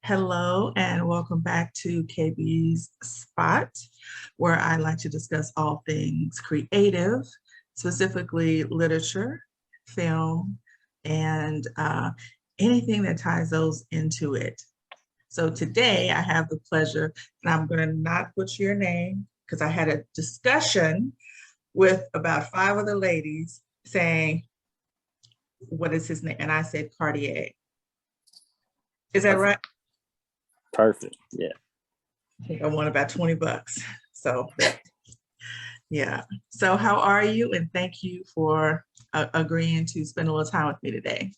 Hello and welcome back to KB's Spot, where I like to discuss all things creative, specifically literature, film, and anything that ties those into it. So today I have the pleasure, and I'm going to not butcher your name because I had a discussion with about five other ladies saying, what is his name? And I said Quardeay. Is that right? Perfect. Yeah. I think I won about $20. So yeah. So how are you? And thank you for agreeing to spend a little time with me today.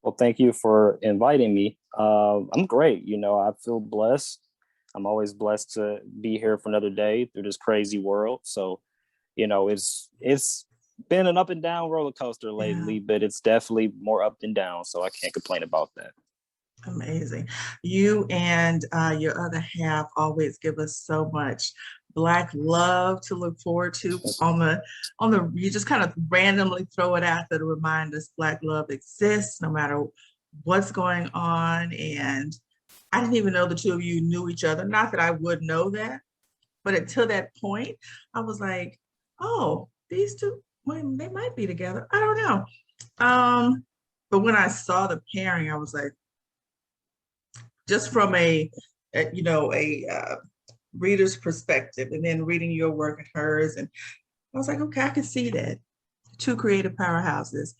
Well, thank you for inviting me. I'm great. I feel blessed. I'm always blessed to be here for another day through this crazy world. So, it's been an up and down roller coaster lately, but it's definitely more up than down. So I can't complain about that. Amazing. You and your other half always give us so much Black love to look forward to on the you just kind of randomly throw it out there to remind us Black love exists no matter what's going on. And I didn't even know the two of you knew each other. Not that I would know that, but until that point, I was like, oh, these two, well, they might be together. I don't know. But when I saw the pairing, I was like, just from a reader's perspective, and then reading your work and hers, and I was like, okay, I can see that two creative powerhouses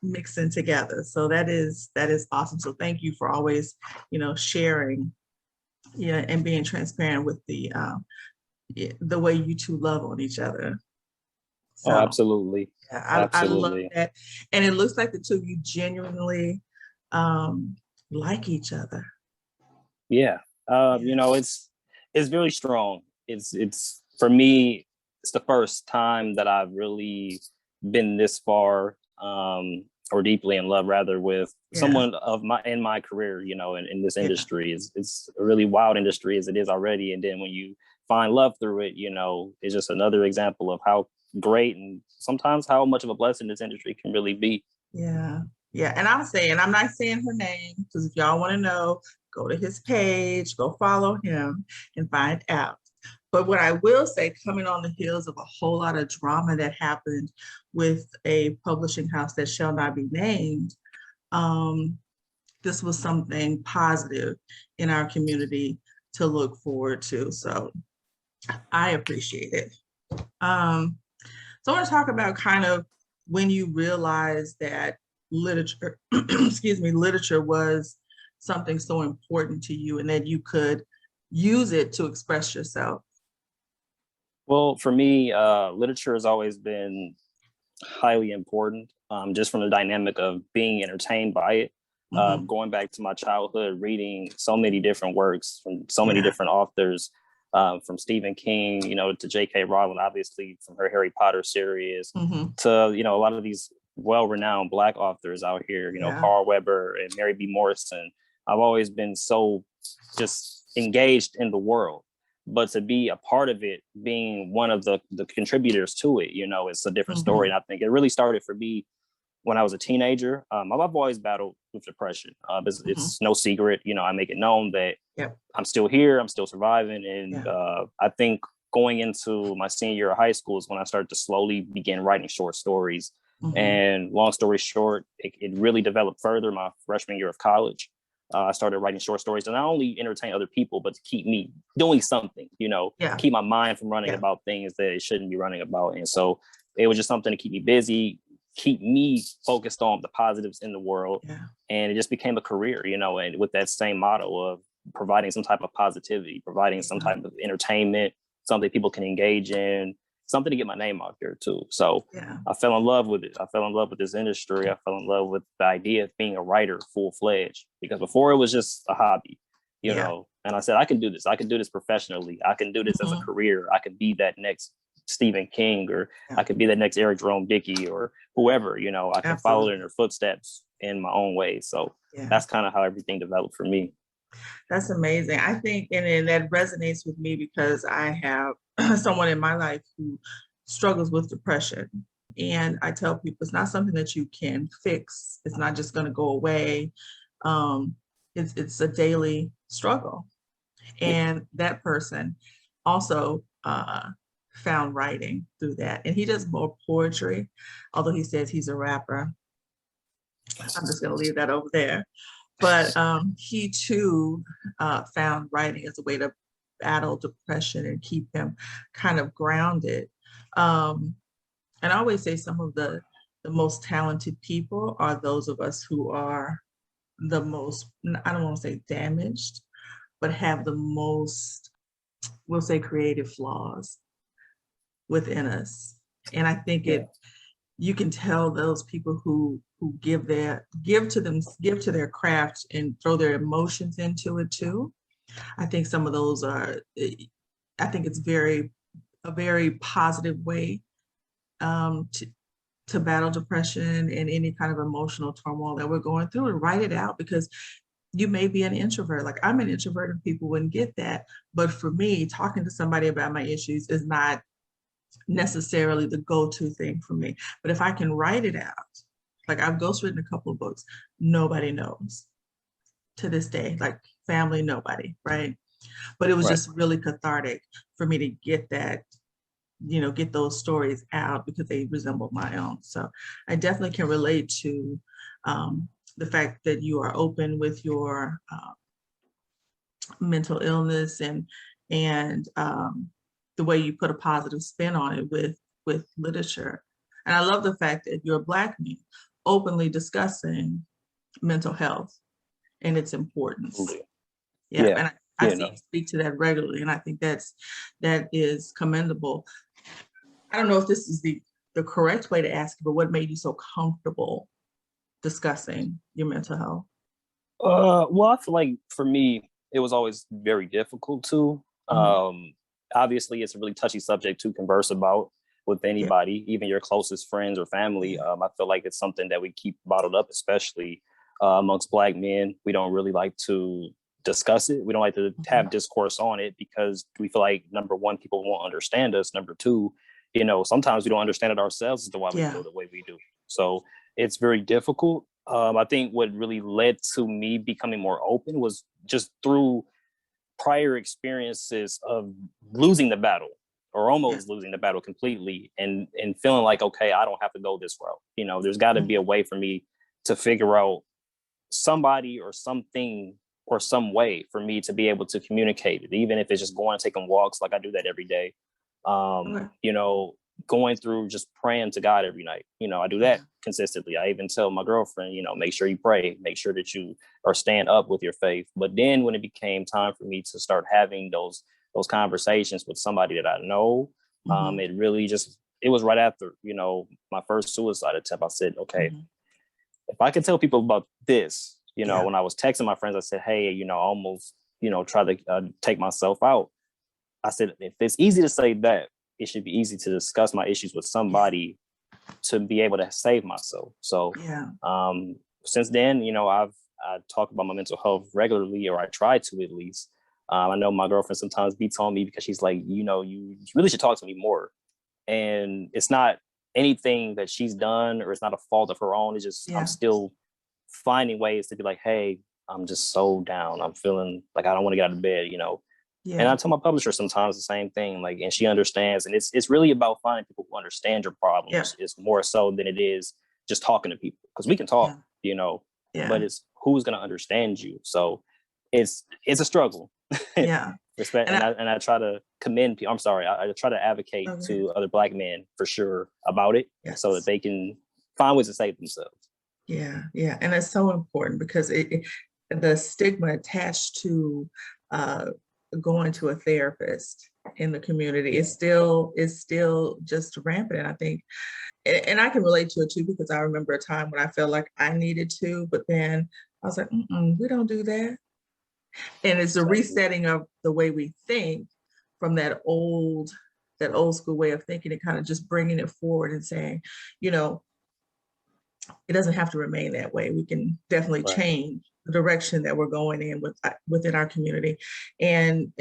mixing together. So that is awesome. So thank you for always, sharing, and being transparent with the way you two love on each other. So, absolutely. Yeah, I love that, and it looks like the two of you genuinely like each other. Yeah. It's very strong. It's for me, it's the first time that I've really been this far or deeply in love rather with someone in my career, in this industry. It's a really wild industry as it is already. And then when you find love through it, it's just another example of how great and sometimes how much of a blessing this industry can really be. Yeah. Yeah. And I'll say, and I'm not saying her name because if y'all want to know, go to his page, go follow him and find out. But what I will say, coming on the heels of a whole lot of drama that happened with a publishing house that shall not be named, this was something positive in our community to look forward to. So I appreciate it. So I want to talk about kind of when you realized that literature, literature was something so important to you and that you could use it to express yourself. Well, for me, literature has always been highly important, just from the dynamic of being entertained by it. Going back to my childhood, reading so many different works from so many different authors, from Stephen King, to J.K. Rowling, obviously from her Harry Potter series, to, a lot of these well-renowned Black authors out here, Carl Weber and Mary B. Morrison. I've always been so just engaged in the world, but to be a part of it, being one of the contributors to it, it's a different story. And I think it really started for me when I was a teenager. I've always battled with depression. It's no secret, I make it known that I'm still here, I'm still surviving. And I think going into my senior year of high school is when I started to slowly begin writing short stories. And long story short, it really developed further my freshman year of college. I started writing short stories to not only entertain other people, but to keep me doing something, keep my mind from running about things that it shouldn't be running about. And so it was just something to keep me busy, keep me focused on the positives in the world. And it just became a career, and with that same motto of providing some type of positivity, providing some type of entertainment, something people can engage in, something to get my name out there too. So I fell in love with it. I fell in love with this industry. I fell in love with the idea of being a writer full-fledged, because before it was just a hobby, you know, and I said, I can do this. I can do this professionally. I can do this as a career. I could be that next Stephen King, or I could be that next Eric Jerome Dickey, or whoever, I can follow in their footsteps in my own way. So that's kind of how everything developed for me. That's amazing. I think, and that resonates with me because I have someone in my life who struggles with depression. And I tell people it's not something that you can fix. It's not just going to go away. it's a daily struggle. Yeah. And that person also found writing through that. And he does more poetry, although he says he's a rapper. I'm just going to leave that over there. But he too found writing as a way to battle depression and keep him kind of grounded. And I always say some of the most talented people are those of us who are the most, I don't want to say damaged, but have the most, we'll say, creative flaws within us. And I think you can tell those people who give to their craft and throw their emotions into it too. I think some of those I think it's a very positive way to battle depression and any kind of emotional turmoil that we're going through, and write it out, because you may be an introvert. Like, I'm an introvert and people wouldn't get that. But for me, talking to somebody about my issues is not necessarily the go-to thing for me. But if I can write it out, like I've ghostwritten a couple of books, nobody knows to this day, like family, nobody, right? But it was just really cathartic for me to get that, get those stories out because they resemble my own. So I definitely can relate to the fact that you are open with your mental illness and the way you put a positive spin on it with literature. And I love the fact that you're a Black man openly discussing mental health and its importance. Yeah, and I see you speak to that regularly, and I think that is commendable. I don't know if this is the correct way to ask you, but what made you so comfortable discussing your mental health? Well, I feel like for me, it was always very difficult to. Obviously, it's a really touchy subject to converse about with anybody, even your closest friends or family. I feel like it's something that we keep bottled up, especially amongst Black men. We don't really like to discuss it. We don't like to have discourse on it because we feel like, number one, people won't understand us. Number two, sometimes we don't understand it ourselves as to why we feel the way we do. So it's very difficult. I think what really led to me becoming more open was just through prior experiences of losing the battle or almost losing the battle completely and feeling like, okay, I don't have to go this route. There's got to be a way for me to figure out somebody or something or some way for me to be able to communicate it, even if it's just going and taking walks. Like I do that every day. Going through just praying to God every night. I do that consistently. I even tell my girlfriend, make sure you pray, make sure that you are staying up with your faith. But then when it became time for me to start having those conversations with somebody that I know, it really it was right after, my first suicide attempt. I said, okay, if I could tell people about this, when I was texting my friends, I said, hey, I almost, try to take myself out. I said, if it's easy to say that, it should be easy to discuss my issues with somebody to be able to save myself. So since then, I talk about my mental health regularly, or I try to at least. I know my girlfriend sometimes beats on me because she's like, you really should talk to me more. And it's not anything that she's done or it's not a fault of her own. It's just I'm still finding ways to be like, hey, I'm just so down. I'm feeling like I don't want to get out of bed, And I tell my publisher sometimes the same thing, and she understands. And it's really about finding people who understand your problems. It's more so than it is just talking to people, because we can talk, but it's who's going to understand you. So it's a struggle. Yeah. And I try to commend people. I'm sorry. I try to advocate to other Black men for sure about it, so that they can find ways to save themselves. Yeah. Yeah. And it's so important because the stigma attached to going to a therapist in the community is still just rampant. And I think, and I can relate to it too, because I remember a time when I felt like I needed to, but then I was like, we don't do that. And it's a resetting of the way we think from that old school way of thinking, and kind of just bringing it forward and saying, it doesn't have to remain that way. We can definitely change the direction that we're going in within our community. And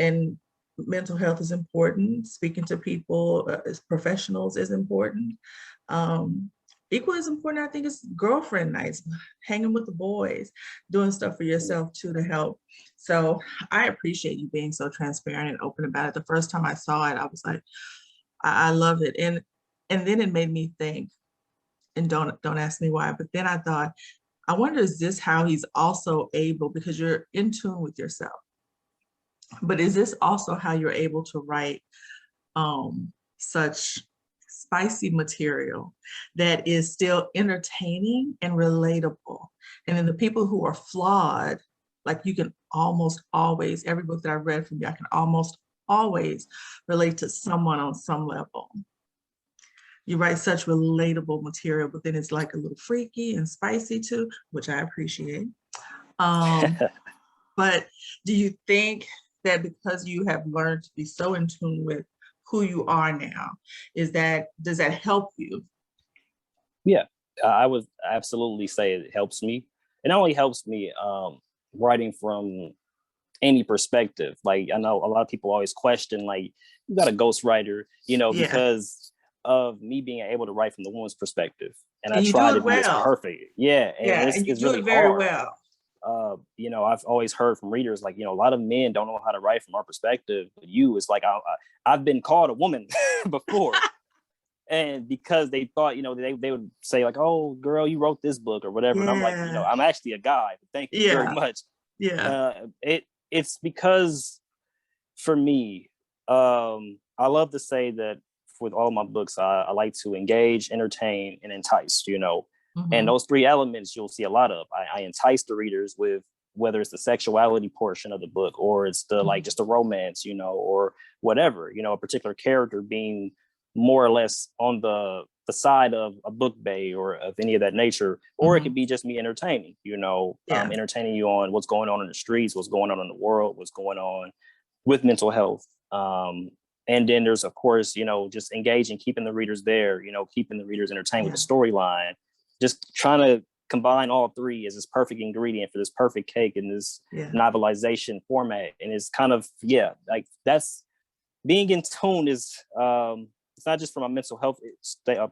mental health is important. Speaking to people as professionals is important. equally as important, I think, is girlfriend nights, hanging with the boys, doing stuff for yourself too to help. So I appreciate you being so transparent and open about it. The first time I saw it, I was like, I love it. And then it made me think, and don't ask me why, but then I thought, I wonder, is this how he's also able, because you're in tune with yourself, but is this also how you're able to write such spicy material that is still entertaining and relatable? And then the people who are flawed, like you can almost always, every book that I've read from you, I can almost always relate to someone on some level. You write such relatable material, but then it's like a little freaky and spicy too, which I appreciate. But do you think that because you have learned to be so in tune with who you are now, does that help you? Yeah, I would absolutely say it helps me. It not only helps me writing from any perspective. Like, I know a lot of people always question, like, you got a ghostwriter, Yeah. because of me being able to write from the woman's perspective. And I you try do to it be as well. perfect. Yeah. Yeah, And and you it's do really it very hard. well. I've always heard from readers, like, a lot of men don't know how to write from our perspective. But it's like, I've been called a woman before. And because they thought, they would say like, oh, girl, you wrote this book or whatever. Yeah. And I'm like, I'm actually a guy. Thank you very much. Yeah. It's because for me, I love to say that with all my books, I like to engage, entertain, and entice, Mm-hmm. And those three elements you'll see a lot of. I entice the readers with whether it's the sexuality portion of the book or it's the like just the romance, or whatever, a particular character being more or less on the side of a book bay or of any of that nature, or it could be just me entertaining, entertaining you on what's going on in the streets, what's going on in the world, what's going on with mental health. And then there's, of course, just engaging, keeping the readers there, keeping the readers entertained with the storyline, just trying to combine all three as this perfect ingredient for this perfect cake in this novelization format. And it's kind of, like that's being in tune is, it's not just from a mental health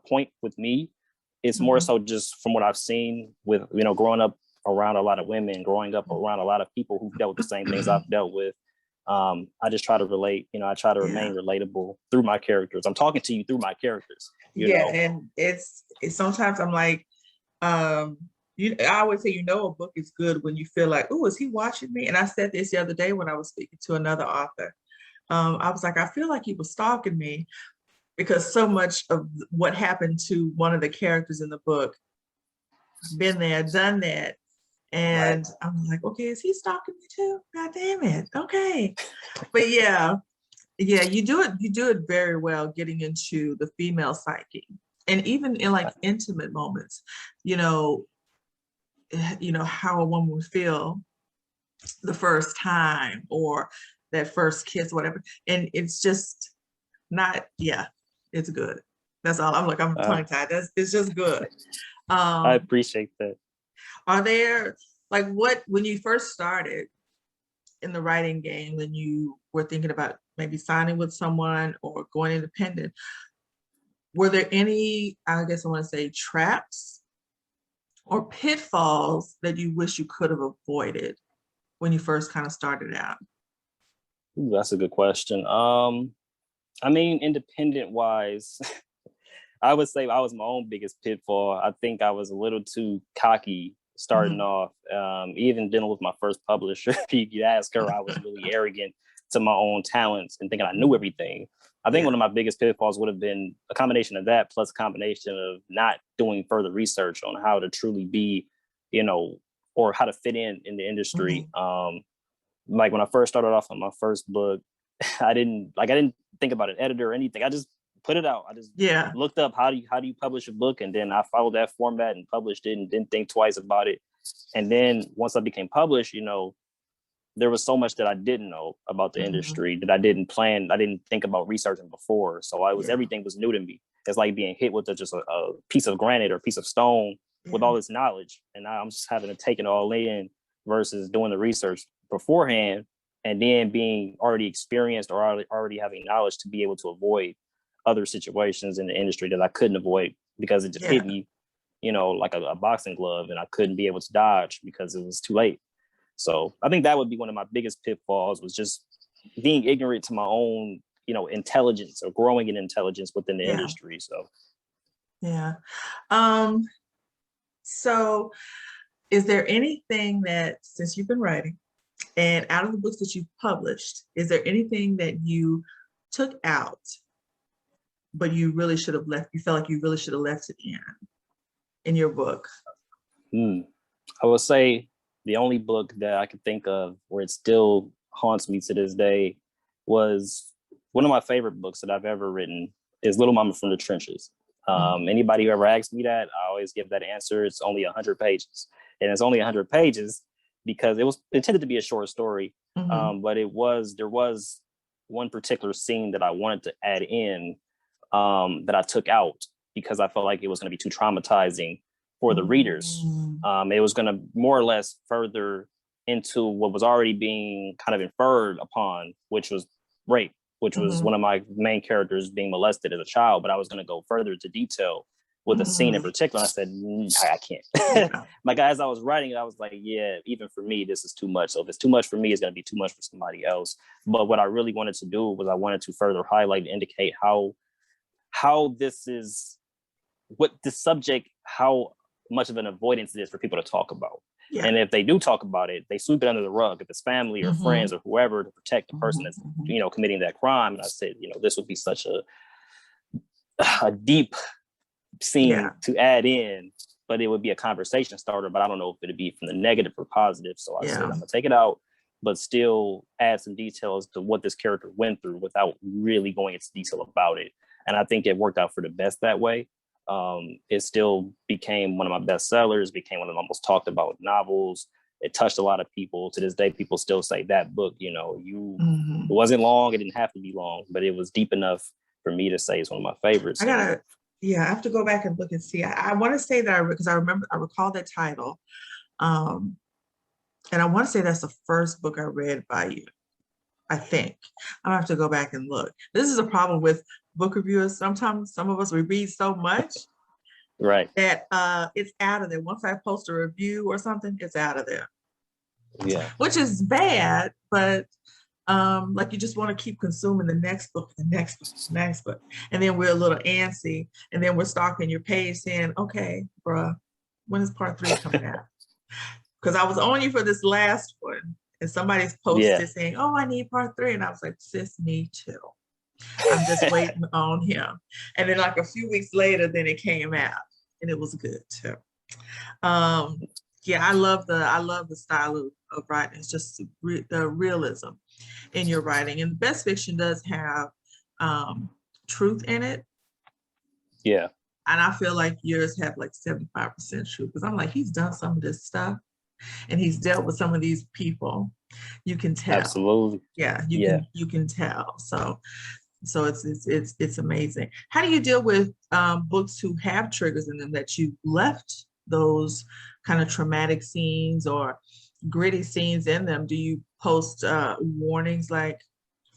point with me. It's more so just from what I've seen with, growing up around a lot of women, growing up around a lot of people who've dealt with the same things I've dealt with. I just try to relate, I try to remain relatable through my characters. I'm talking to you through my characters. You know? And it's sometimes I'm like, I always say, a book is good when you feel like, oh, is he watching me? And I said this the other day when I was speaking to another author. I was like, I feel like he was stalking me because so much of what happened to one of the characters in the book, been there, done that. And I'm like, okay, is he stalking me too? God damn it. Okay. But yeah, you do it very well, getting into the female psyche. And even in like intimate moments, how a woman would feel the first time or that first kiss, whatever. And it's just not, it's good. That's all. I'm tongue tied. It's just good. I appreciate that. Are there, like, when you first started in the writing game, when you were thinking about maybe signing with someone or going independent, were there any, I guess I want to say, traps or pitfalls that you wish you could have avoided when you first kind of started out? Ooh, that's a good question. I mean, independent wise, I would say I was my own biggest pitfall. I think I was a little too cocky starting off. Even dealing with my first publisher, you ask her, I was really arrogant to my own talents and thinking I knew everything. I think one of my biggest pitfalls would have been a combination of that plus a combination of not doing further research on how to truly be, or how to fit in the industry. Like when I first started off on my first book, I didn't think about an editor or anything. I just put it out. I just looked up how do you publish a book, and then I followed that format and published it and didn't think twice about it. And then once I became published, there was so much that I didn't know about the industry that I didn't plan. I didn't think about researching before. So everything was new to me. It's like being hit with just a piece of granite or a piece of stone with all this knowledge. And now I'm just having to take it all in versus doing the research beforehand and then being already experienced or already having knowledge to be able to avoid other situations in the industry that I couldn't avoid because it just hit me like a boxing glove, and I couldn't be able to dodge because it was too late. So I think that would be one of my biggest pitfalls, was just being ignorant to my own, intelligence, or growing in intelligence within the industry. So yeah. So is there anything that, since you've been writing, and out of the books that you've published, is there anything that you took out, but you really should have left, you felt like you really should have left it in your book? I would say the only book that I could think of where it still haunts me to this day was one of my favorite books that I've ever written is Little Mama from the Trenches. Anybody who ever asks me that, I always give that answer. It's only 100 pages. And it's only 100 pages because it was intended to be a short story. But there was one particular scene that I wanted to add in that I took out because I felt like it was going to be too traumatizing for the readers. It was going to more or less further into what was already being kind of inferred upon, which was rape, which was one of my main characters being molested as a child. But I was going to go further into detail with a scene in particular. I said, I can't. Like, as I was writing it, I was like, yeah, even for me, this is too much. So if it's too much for me, it's going to be too much for somebody else. But what I really wanted to do was I wanted to further highlight and indicate how this is, what this subject, how much of an avoidance it is for people to talk about. Yeah. And if they do talk about it, they sweep it under the rug, if it's family or friends or whoever, to protect the person that's, committing that crime. And I said, this would be such a deep scene to add in, but it would be a conversation starter, but I don't know if it'd be from the negative or positive. So I said, I'm gonna take it out, but still add some details to what this character went through without really going into detail about it. And I think it worked out for the best that way. It still became one of my best sellers, became one of the most talked about novels. It touched a lot of people. To this day, people still say that book, it wasn't long, it didn't have to be long, but it was deep enough for me to say it's one of my favorites. I have to go back and look and see. I want to say that because I recall that title. And I want to say that's the first book I read by you, I think. I'm gonna have to go back and look. This is a problem with book reviewers. Sometimes some of us, we read so much that it's out of there. Once I post a review or something, it's out of there. Yeah. Which is bad, but like, you just want to keep consuming the next book, the next book, the next book. And then we're a little antsy, and then we're stalking your page saying, okay, bruh, when is part 3 coming out? Because I was on you for this last one, and somebody's posted saying, oh, I need part 3. And I was like, sis, me too. I'm just waiting on him. And then like a few weeks later, then it came out, and it was good too. I love the style of writing. It's just the realism in your writing. And best fiction does have truth in it. Yeah. And I feel like yours have like 75% truth, because I'm like, he's done some of this stuff and he's dealt with some of these people. You can tell. Absolutely. Yeah, you can tell. So it's amazing. How do you deal with books who have triggers in them, that you left those kind of traumatic scenes or gritty scenes in them? Do you post warnings like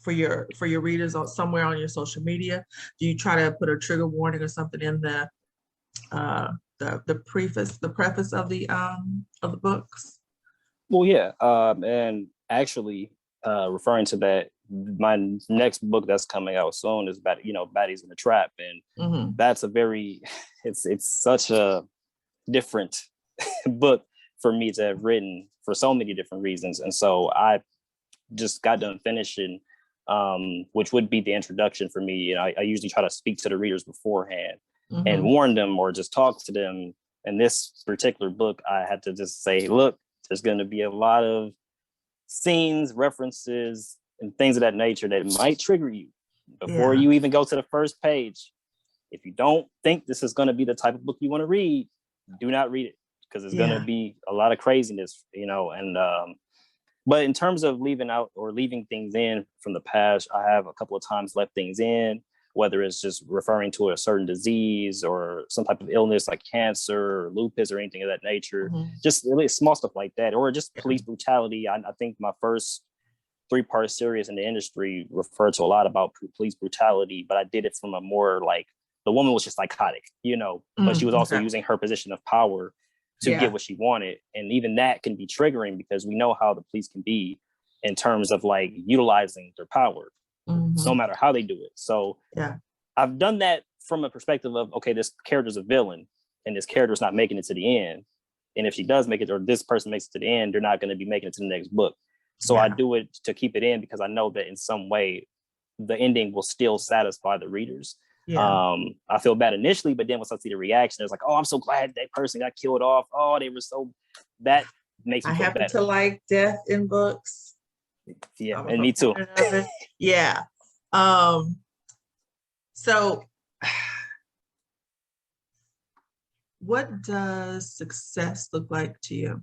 for your readers on somewhere on your social media? Do you try to put a trigger warning or something in the preface of the books? Well, yeah, and actually, referring to that, my next book that's coming out soon is about Baddies in the Trap, and that's a very it's such a different book for me to have written for so many different reasons. And so I just got done finishing, which would be the introduction for me. I usually try to speak to the readers beforehand and warn them or just talk to them. In this particular book, I had to just say, look, there's going to be a lot of scenes, references, and things of that nature that might trigger you before you even go to the first page. If you don't think this is going to be the type of book you want to read, do not read it, because it's going to be a lot of craziness, and but in terms of leaving out or leaving things in from the past, I have a couple of times left things in, whether it's just referring to a certain disease or some type of illness like cancer or lupus or anything of that nature, just really small stuff like that, or just police brutality. I think my first 3-part series in the industry referred to a lot about police brutality, but I did it from a more like the woman was just psychotic, but she was also Okay. using her position of power to Yeah. get what she wanted. And even that can be triggering because we know how the police can be in terms of like utilizing their power, no matter how they do it. So yeah, I've done that from a perspective of, okay, this character's a villain and this character's not making it to the end. And if she does make it, or this person makes it to the end, they're not going to be making it to the next book. So I do it to keep it in because I know that in some way the ending will still satisfy the readers. yeah. I feel bad initially, but then once I see the reaction, it's like, oh, I'm so glad that person got killed off. Oh, they were so, that makes me I feel happen better. to like death in books. Yeah, I'm a and me too. proponent of it. Yeah. So what does success look like to you?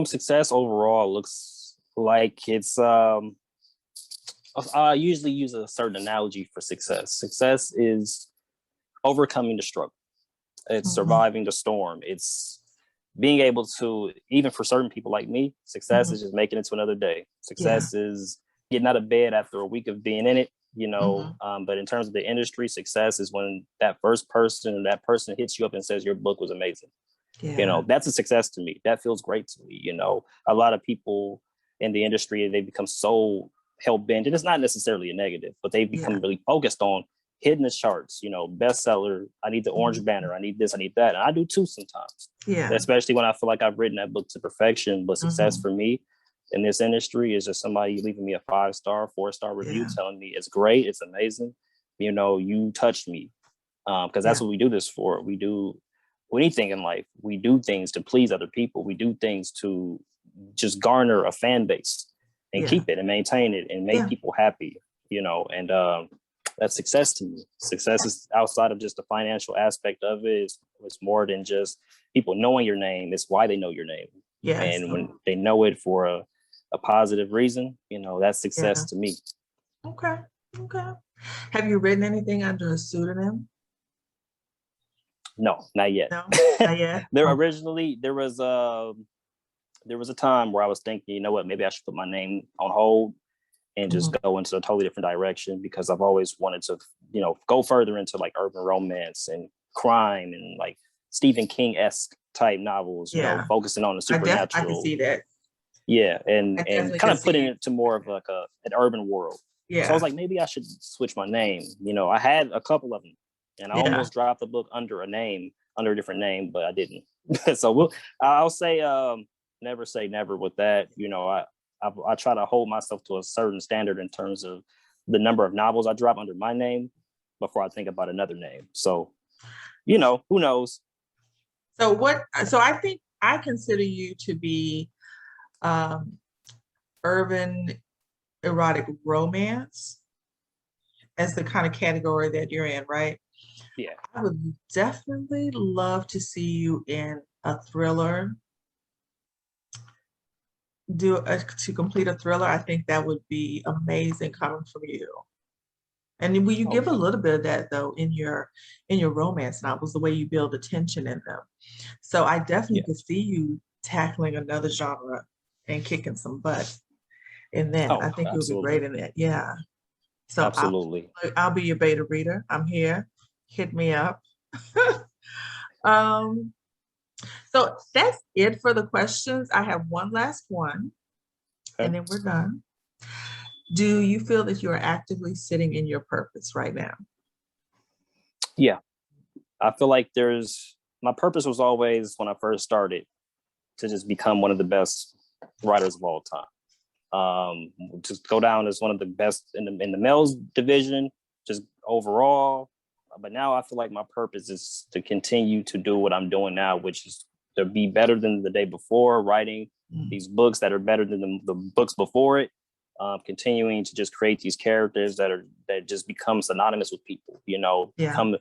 Success overall looks like it's I usually use a certain analogy for success. Success is overcoming the struggle. It's surviving the storm. It's being able to, even for certain people like me, success is just making it to another day. Success is getting out of bed after a week of being in it, but in terms of the industry, success is when that first person, that person hits you up and says your book was amazing. That's a success to me. That feels great to me. A lot of people in the industry, they become so hell-bent, and it's not necessarily a negative, but they become really focused on hitting the charts, bestseller. I need the orange banner. I need this, I need that. And I do too sometimes. Yeah. Especially when I feel like I've written that book to perfection. But success for me in this industry is just somebody leaving me a 5-star, 4-star review telling me it's great, it's amazing. You touched me. Because that's what we do this for. We do anything in life. We do things to please other people. We do things to just garner a fan base and keep it and maintain it and make people happy, and that's success to me. Success is outside of just the financial aspect of it. It's more than just people knowing your name. It's why they know your name. Yes. And when they know it for a positive reason, that's success to me. Okay. Have you written anything under a pseudonym? No, not yet. No, not yet. There was a time where I was thinking, you know what, maybe I should put my name on hold and just go into a totally different direction, because I've always wanted to, go further into like urban romance and crime and like Stephen King-esque type novels, focusing on the supernatural. I can see that. Yeah, and kind of putting it to more of like an urban world. Yeah. So I was like, maybe I should switch my name. I had a couple of them, and I almost dropped the book under a different name, but I didn't. So I'll say never say never with that. I try to hold myself to a certain standard in terms of the number of novels I drop under my name before I think about another name. So, who knows? So I think I consider you to be urban erotic romance as the kind of category that you're in, right? Yeah. I would definitely love to see you in a thriller. To complete a thriller. I think that would be amazing coming from you. And will you give a little bit of that though in your romance novels, the way you build the tension in them? So I definitely could see you tackling another genre and kicking some butt in that. I think you'll be great in that. Yeah. So absolutely. I'll be your beta reader. I'm here. Hit me up. So that's it for the questions. I have one last one, and then we're done. Do you feel that you are actively sitting in your purpose right now? Yeah. I feel like my purpose was always, when I first started, to just become one of the best writers of all time. Just go down as one of the best in the males division, just overall. But now I feel like my purpose is to continue to do what I'm doing now, which is to be better than the day before, writing these books that are better than the books before it, continuing to just create these characters that just become synonymous with people, become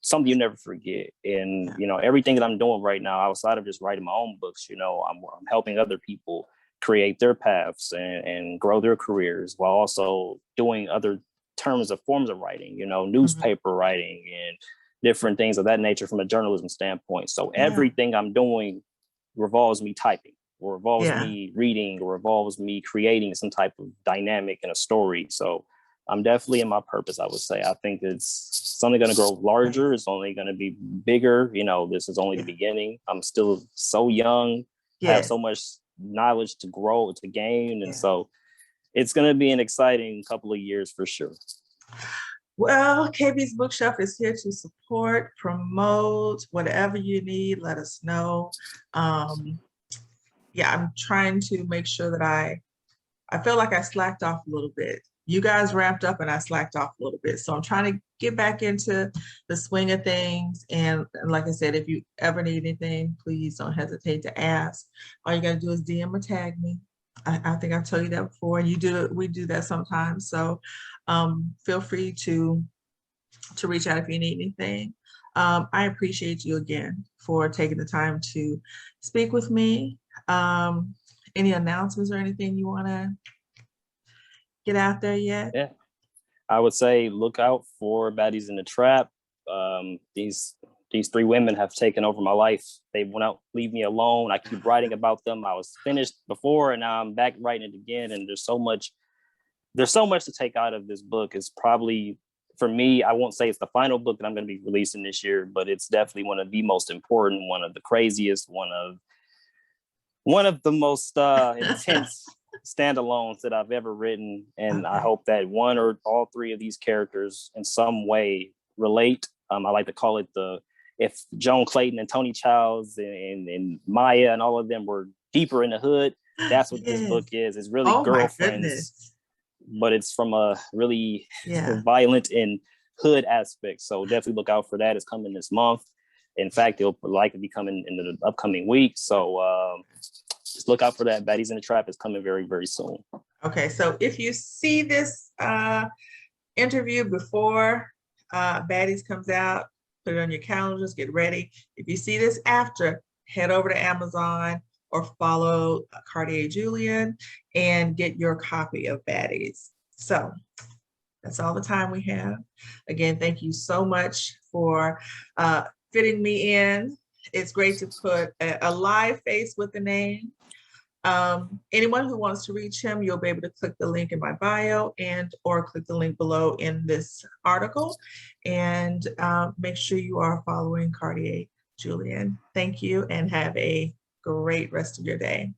something you never forget. And, everything that I'm doing right now, outside of just writing my own books, I'm helping other people create their paths and grow their careers, while also doing other forms of writing, newspaper writing and different things of that nature from a journalism standpoint. So everything I'm doing revolves me typing, or revolves me reading, or revolves me creating some type of dynamic in a story. So I'm definitely in my purpose, I would say. I think it's only going to grow larger. It's only going to be bigger. You know, this is only the beginning. I'm still so young. I have so much knowledge to grow, to gain. And so it's going to be an exciting couple of years for sure. Well, KayBee's Bookshelf is here to support, promote, whatever you need, let us know. Yeah, I'm trying to make sure that I feel like I slacked off a little bit. You guys ramped up and I slacked off a little bit. So I'm trying to get back into the swing of things. And like I said, if you ever need anything, please don't hesitate to ask. All you gotta do is DM or tag me. I think I've told you that before, and we do that sometimes. So feel free to reach out if you need anything. I appreciate you again for taking the time to speak with me. Any announcements or anything you want to get out there yet? Yeah, I would say look out for Baddies in the Trap. These three women have taken over my life. They won't leave me alone. I keep writing about them. I was finished before, and now I'm back writing it again. And there's so much to take out of this book. It's probably, for me, I won't say it's the final book that I'm going to be releasing this year, but it's definitely one of the most important, one of the craziest, one of the most intense standalones that I've ever written. And I hope that one or all three of these characters in some way relate. I like to call it if Joan Clayton and Tony Childs and Maya and all of them were deeper in the hood, that's what this book is. It's really girlfriends, but it's from a really violent and hood aspect. So definitely look out for that. It's coming this month. In fact, it'll likely be coming in the upcoming week. So just look out for that. Baddies in the Trap is coming very, very soon. Okay, so if you see this interview before Baddies comes out, put it on your calendars, get ready. If you see this after, head over to Amazon or follow Quardeay Julien and get your copy of Baddies. So that's all the time we have. Again, thank you so much for fitting me in. It's great to put a live face with the name. Anyone who wants to reach him, you'll be able to click the link in my bio or click the link below in this article, and make sure you are following Quardeay Julien. Thank you and have a great rest of your day.